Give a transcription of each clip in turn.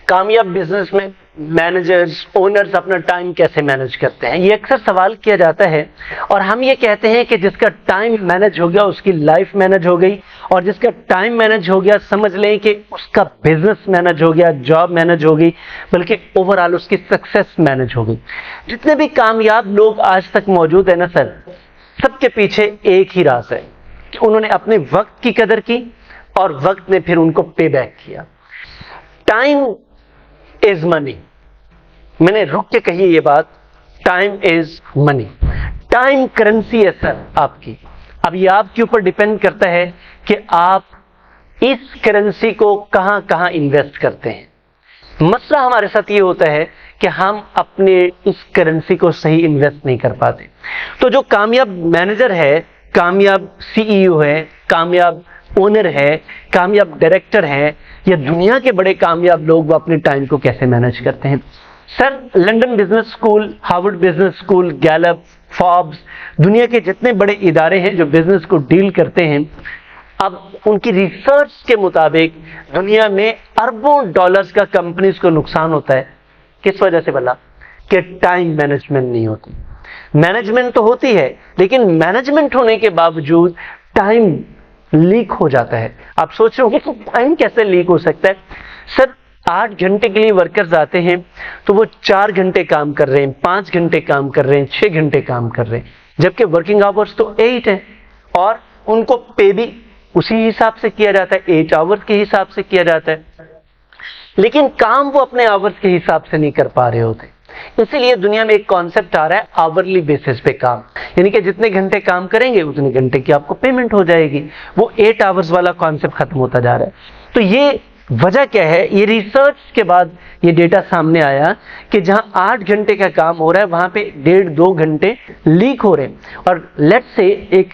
कामयाब बिजनेस में managers, owners अपना टाइम कैसे मैनेज करते हैं, ये अक्सर सवाल किया जाता है। और हम ये कहते हैं कि जिसका टाइम मैनेज हो गया उसकी लाइफ मैनेज हो गई, और जिसका टाइम मैनेज हो गया समझ लें कि उसका बिजनेस मैनेज हो गया, जॉब मैनेज हो गई, बल्कि ओवरऑल उसकी सक्सेस मैनेज हो गई। जितने भी कामयाब लोग आज तक मौजूद है ना सर, सबके पीछे एक ही राज है कि उन्होंने अपने वक्त की कदर की और वक्त ने फिर उनको पे बैक किया। Time is money. मैंने रुक के कही ये बात, time is money. Time currency है सर आपकी। अब ये आपके ऊपर डिपेंड करता है कि आप इस करेंसी को कहां कहां इन्वेस्ट करते हैं। मसला हमारे साथ ये होता है कि हम अपने इस करेंसी को सही इन्वेस्ट नहीं कर पाते। तो जो कामयाब मैनेजर है, कामयाब सीईओ है, कामयाब ओनर है, कामयाब डायरेक्टर है, या दुनिया के बड़े कामयाब लोग वो अपने टाइम को कैसे मैनेज करते हैं। Sir London business school, Harvard business school, Gallup, Forbes, दुनिया के जितने बड़े इदारे हैं जो बिजनेस को डील करते हैं, अब उनकी रिसर्च के मुताबिक दुनिया में अरबों डॉलर्स का कंपनीज को नुकसान होता है। किस वजह से भला? कि टाइम मैनेजमेंट नहीं होती। मैनेजमेंट तो होती है, लेकिन मैनेजमेंट होने के बावजूद टाइम लीक हो जाता है। आप सोच रहे हो कि टाइम कैसे लीक हो सकता है? सर 8 घंटे के लिए वर्कर्स आते हैं तो वो 4 घंटे काम कर रहे हैं, 5 घंटे काम कर रहे हैं, 6 घंटे काम कर रहे हैं, जबकि वर्किंग आवर्स तो 8 हैं और उनको पे भी उसी हिसाब से किया जाता है, 8 आवर्स के हिसाब से किया जाता है, लेकिन काम वो अपने आवर्स के हिसाब से नहीं कर पा रहे होते। इसीलिए दुनिया में एक कॉन्सेप्ट आ रहा है आवरली बेसिस पे काम, यानी कि जितने घंटे काम करेंगे उतने घंटे की आपको पेमेंट हो जाएगी। वो 8 आवर्स वाला कॉन्सेप्ट खत्म होता जा रहा है। तो ये वजह क्या है? ये रिसर्च के बाद ये डेटा सामने आया कि जहां 8 घंटे का काम हो रहा है वहां पे 1.5-2 घंटे लीक हो रहे हैं। और लेट्स से एक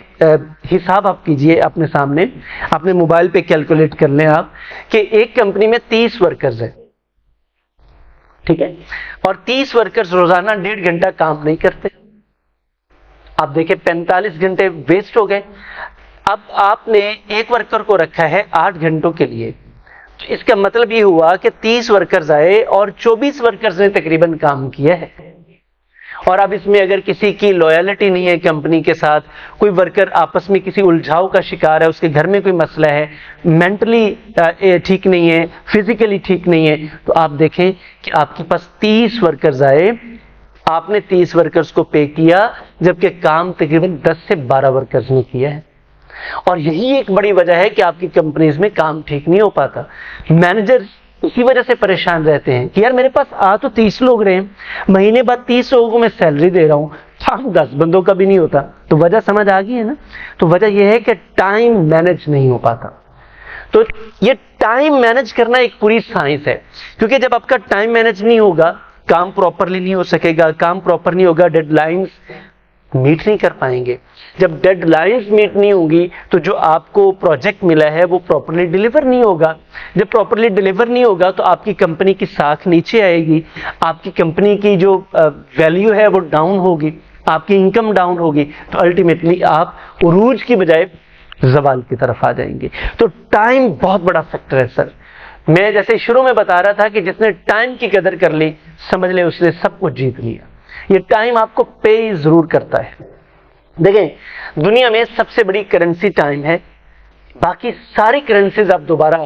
हिसाब आप कीजिए अपने सामने, अपने मोबाइल पे कैलकुलेट कर लें आप कि एक कंपनी में 30 वर्कर्स है, ठीक है, और 30 वर्कर्स रोजाना 1.5 घंटा काम नहीं करते। आप देखें 45 घंटे वेस्ट हो गए। अब आपने एक वर्कर को रखा है 8 घंटों के लिए, तो इसका मतलब ये हुआ कि 30 वर्कर्स आए और 24 वर्कर्स ने तकरीबन काम किया है। और अब इसमें अगर किसी की लॉयल्टी नहीं है कंपनी के साथ, कोई वर्कर आपस में किसी उलझाव का शिकार है, उसके घर में कोई मसला है, मेंटली ठीक नहीं है, फिजिकली ठीक नहीं है, तो आप देखें कि आपके पास 30 वर्कर्स आए, आपने 30 वर्कर्स को पे किया, जबकि काम तकरीबन 10 से 12 वर्कर्स ने किया है। और यही एक बड़ी वजह है कि आपकी कंपनीज में काम ठीक नहीं हो पाता। मैनेजर इसी वजह से परेशान रहते हैं कि यार मेरे पास आ तो 30 लोग रहे, महीने बाद 30 लोगों को मैं सैलरी दे रहा हूं, काम 10 बंदों का भी नहीं होता। तो वजह समझ आ गई है ना? तो वजह यह है कि टाइम मैनेज नहीं हो पाता। तो ये टाइम मैनेज करना एक पूरी साइंस है, क्योंकि जब आपका टाइम मैनेज नहीं होगा, काम प्रॉपरली नहीं हो सकेगा, काम प्रॉपर नहीं होगा, डेडलाइंस मीट नहीं कर पाएंगे। जब डेडलाइंस मीट नहीं होंगी तो जो आपको प्रोजेक्ट मिला है वो प्रॉपरली डिलीवर नहीं होगा। जब प्रॉपरली डिलीवर नहीं होगा तो आपकी कंपनी की साख नीचे आएगी, आपकी कंपनी की जो वैल्यू है वो डाउन होगी, आपकी इनकम डाउन होगी, तो अल्टीमेटली आप उरूज की बजाय ज़वाल की तरफ आ जाएंगे। तो टाइम बहुत बड़ा फैक्टर है सर। मैं जैसे शुरू में बता रहा था कि जिसने टाइम की कदर कर ली, समझ ले उसने सब कुछ जीत लिया। ये टाइम आपको पे जरूर करता है। देखें दुनिया में सबसे बड़ी करेंसी टाइम है। बाकी सारी करेंसीज आप दोबारा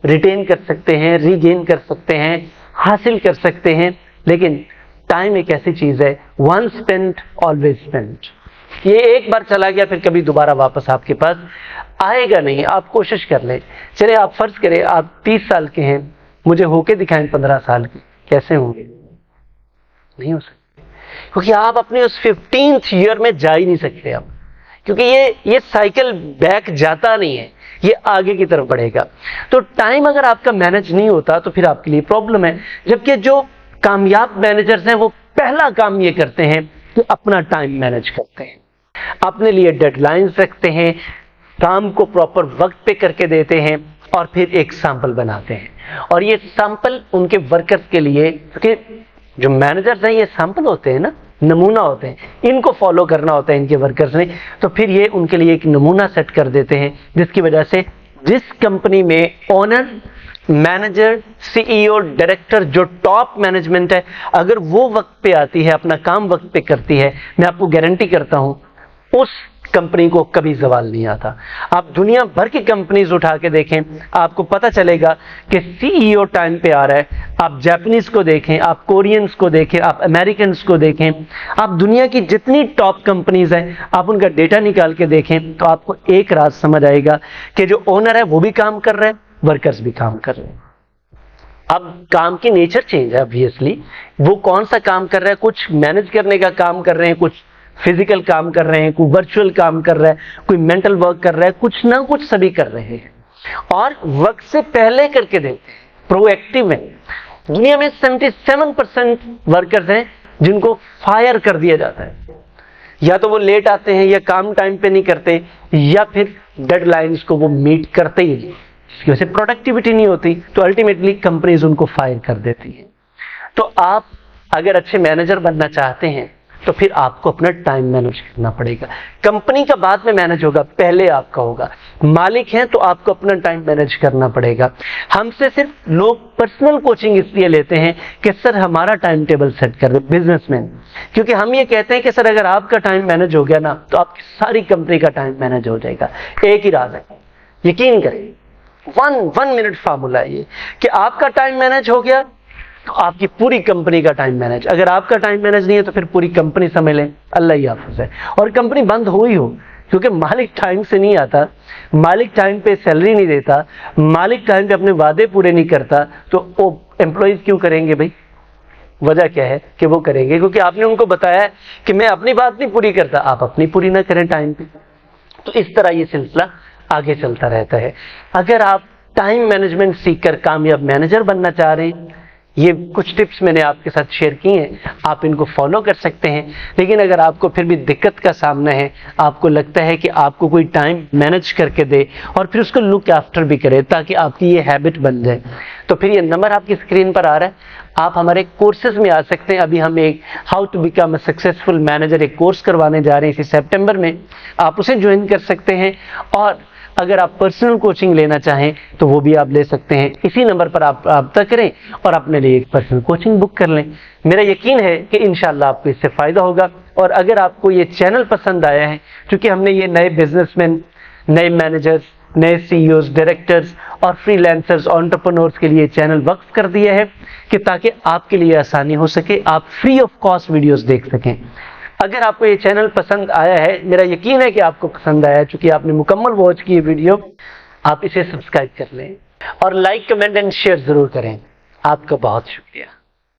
रिटेन कर सकते हैं, रीगेन कर सकते हैं, हासिल कर सकते हैं, लेकिन टाइम एक ऐसी चीज है, वन स्पेंट ऑलवेज स्पेंट। ये एक बार चला गया फिर कभी दोबारा वापस आपके पास आएगा नहीं। आप कोशिश कर लें। चले आप फर्ज करें आप 30 साल के हैं, मुझे होके दिखाएं 15 साल के, कैसे होंगे? नहीं हो सकते, क्योंकि आप अपने उस 15th ईयर में जा ही नहीं सकते आप, क्योंकि ये साइकिल बैक जाता नहीं है, ये आगे की तरफ बढ़ेगा। तो टाइम अगर आपका मैनेज नहीं होता तो फिर आपके लिए प्रॉब्लम है। जबकि जो कामयाब मैनेजर्स हैं वो पहला काम ये करते हैं कि अपना टाइम मैनेज करते हैं, अपने लिए डेडलाइंस रखते हैं, काम को प्रॉपर वक्त पे करके देते हैं और फिर एक सैंपल बनाते हैं। और ये सैंपल उनके वर्कर्स के लिए, क्योंकि जो मैनेजर्स हैं ये सैंपल होते हैं ना, नमूना होते हैं, इनको फॉलो करना होता है इनके वर्कर्स ने, तो फिर ये उनके लिए एक नमूना सेट कर देते हैं, जिसकी वजह से जिस कंपनी में ओनर मैनेजर, सीईओ, डायरेक्टर, जो टॉप मैनेजमेंट है, अगर वो वक्त पे आती है, अपना काम वक्त पे करती है, मैं आपको गारंटी करता हूं उस कंपनी को कभी सवाल नहीं आता। आप दुनिया भर की कंपनीज उठा के देखें, आपको पता चलेगा कि सीईओ टाइम पे आ रहा है। आप जापानीज को देखें, आप कोरियंस को देखें, आप अमेरिकन को देखें, आप दुनिया की जितनी टॉप कंपनीज हैं, आप उनका डेटा निकाल के देखें, तो आपको एक रात समझ आएगा कि जो ओनर है वो भी काम कर रहे हैं, वर्कर्स भी काम कर रहे हैं। अब काम की नेचर चेंज है ऑब्वियसली, वो कौन सा काम कर रहा है, कुछ मैनेज करने का काम कर रहे हैं, कुछ फिजिकल काम कर रहे हैं, कोई वर्चुअल काम कर रहा है, कोई मेंटल वर्क कर रहा है, कुछ ना कुछ सभी कर रहे हैं और वक्त से पहले करके देते हैं, प्रोएक्टिव है। दुनिया में 77% वर्कर्स हैं जिनको फायर कर दिया जाता है, या तो वो लेट आते हैं, या काम टाइम पे नहीं करते, या फिर डेडलाइंस को वो मीट करते ही नहीं, इसकी वजह से प्रोडक्टिविटी नहीं होती, तो अल्टीमेटली कंपनीज उनको फायर कर देती है। तो आप अगर अच्छे मैनेजर बनना चाहते हैं तो फिर आपको अपना टाइम मैनेज करना पड़ेगा। कंपनी का बाद में मैनेज होगा, पहले आपका होगा। मालिक हैं तो आपको अपना टाइम मैनेज करना पड़ेगा। हमसे सिर्फ लोग पर्सनल कोचिंग इसलिए लेते हैं कि सर हमारा टाइम टेबल सेट कर दे, बिजनेसमैन, क्योंकि हम ये कहते हैं कि सर अगर आपका टाइम मैनेज हो गया ना तो आपकी सारी कंपनी का टाइम मैनेज हो जाएगा। एक ही राज है, यकीन करें, वन मिनट फार्मूला है ये, कि आपका टाइम मैनेज हो गया तो आपकी पूरी कंपनी का टाइम मैनेज। अगर आपका टाइम मैनेज नहीं है तो फिर पूरी कंपनी समझ लें अल्लाह ही हाफिज़ है, और कंपनी बंद हो ही हो, क्योंकि मालिक टाइम से नहीं आता, मालिक टाइम पे सैलरी नहीं देता, मालिक टाइम पे अपने वादे पूरे नहीं करता, तो वो एम्प्लॉइज क्यों करेंगे भाई? वजह क्या है कि वो करेंगे क्योंकि आपने उनको बताया है कि मैं अपनी बात नहीं पूरी करता, आप अपनी पूरी ना करें टाइम पे। तो इस तरह ये सिलसिला आगे चलता रहता है। अगर आप टाइम मैनेजमेंट सीखकर कामयाब मैनेजर बनना चाह रहे हैं, ये कुछ टिप्स मैंने आपके साथ शेयर की हैं, आप इनको फॉलो कर सकते हैं। लेकिन अगर आपको फिर भी दिक्कत का सामना है, आपको लगता है कि आपको कोई टाइम मैनेज करके दे और फिर उसको लुक आफ्टर भी करे ताकि आपकी ये हैबिट बन जाए, तो फिर ये नंबर आपकी स्क्रीन पर आ रहा है, आप हमारे कोर्सेज में आ सकते हैं। अभी हम एक how to become a successful manager एक कोर्स करवाने जा रहे हैं इसी सितंबर में, आप उसे ज्वाइन कर सकते हैं। और अगर आप पर्सनल कोचिंग लेना चाहें तो वो भी आप ले सकते हैं। इसी नंबर पर आप रब्ता करें और अपने लिए एक पर्सनल कोचिंग बुक कर लें। मेरा यकीन है कि इंशाल्लाह आपको इससे फ़ायदा होगा। और अगर आपको ये चैनल पसंद आया है, क्योंकि हमने ये नए बिजनेसमैन, नए मैनेजर्स, नए सीईओज, डायरेक्टर्स और फ्रीलांसर्स, एंटरप्रेन्योर्स के लिए चैनल वक्फ कर दिया है कि ताकि आपके लिए आसानी हो सके, आप फ्री ऑफ कॉस्ट वीडियोस देख सकें। अगर आपको ये चैनल पसंद आया है, मेरा यकीन है कि आपको पसंद आया है, चूंकि आपने मुकम्मल वॉच की ये वीडियो, आप इसे सब्सक्राइब कर लें और लाइक, कमेंट एंड शेयर जरूर करें। आपका बहुत शुक्रिया।